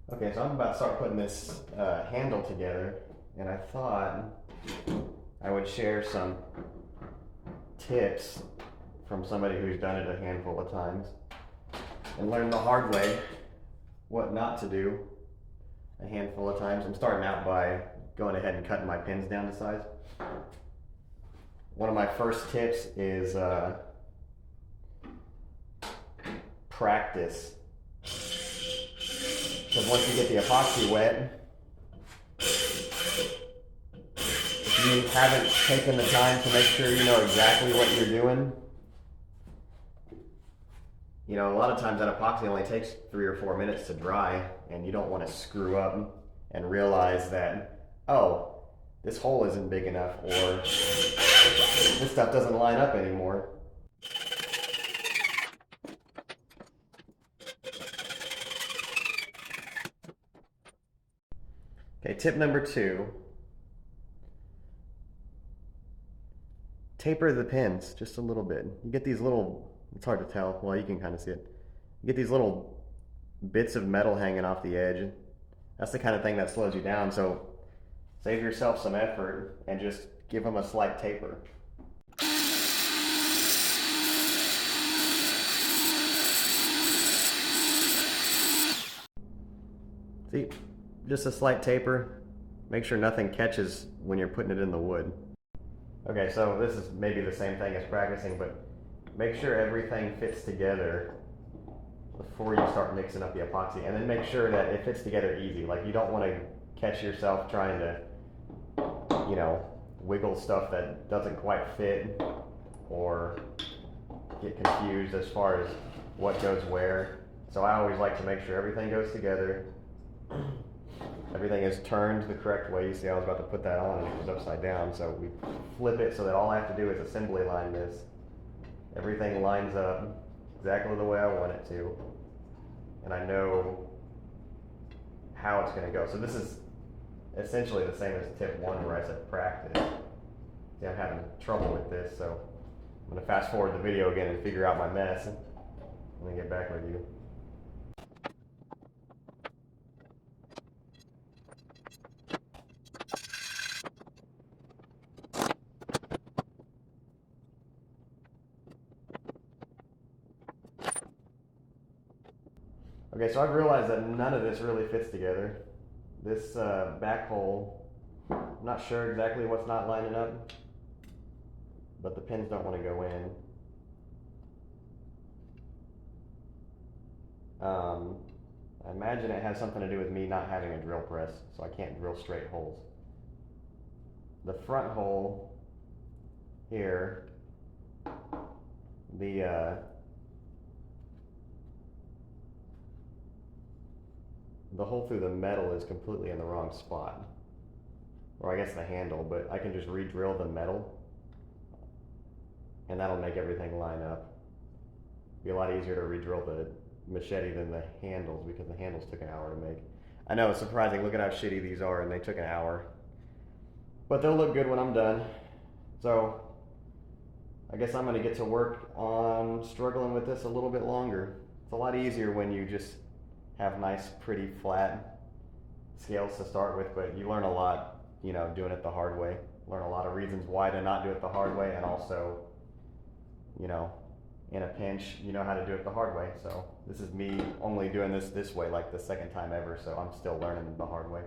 Okay, so I'm about to start putting this handle together, and I thought I would share some tips from somebody who's done it a handful of times and learn the hard way what not to do a handful of times. I'm starting out by going ahead and cutting my pins down to size. One of my first tips is practice. Because once you get the epoxy wet, if you haven't taken the time to make sure you know exactly what you're doing, you know, a lot of times that epoxy only takes 3 or 4 minutes to dry, and you don't want to screw up and realize that, oh, this hole isn't big enough, or this stuff doesn't line up anymore. Okay, tip number 2, taper the pins just a little bit. You get these little, it's hard to tell, well, you can kind of see it. You get these little bits of metal hanging off the edge. That's the kind of thing that slows you down, so save yourself some effort and just give them a slight taper. See, just a slight taper. Make sure nothing catches when you're putting it in the wood. Okay, so this is maybe the same thing as practicing, but make sure everything fits together before you start mixing up the epoxy, and then make sure that it fits together easy. Like, you don't want to catch yourself trying to, you know, wiggle stuff that doesn't quite fit, or get confused as far as what goes where. So I always like to make sure everything goes together. Everything is turned the correct way. You see I was about to put that on and it was upside down, so we flip it so that all I have to do is assembly line this. Everything lines up exactly the way I want it to, and I know how it's going to go. So this is essentially the same as tip 1 where I said practice. See, I'm having trouble with this, so I'm going to fast forward the video again and figure out my mess. Let me get back with you. Okay, so I've realized that none of this really fits together. This back hole, I'm not sure exactly what's not lining up, but the pins don't want to go in. I imagine it has something to do with me not having a drill press, so I can't drill straight holes. The front hole here, the hole through the metal is completely in the wrong spot. Or I guess the handle, but I can just re-drill the metal and that'll make everything line up. Be a lot easier to re-drill the machete than the handles, because the handles took an hour to make. I know, it's surprising. Look at how shitty these are, and they took an hour. But they'll look good when I'm done. So I guess I'm going to get to work on struggling with this a little bit longer. It's a lot easier when you just have nice, pretty, flat scales to start with, but you learn a lot, you know, doing it the hard way. Learn a lot of reasons why to not do it the hard way, and also, you know, in a pinch, you know how to do it the hard way. So this is me only doing this way like the second time ever, so I'm still learning the hard way.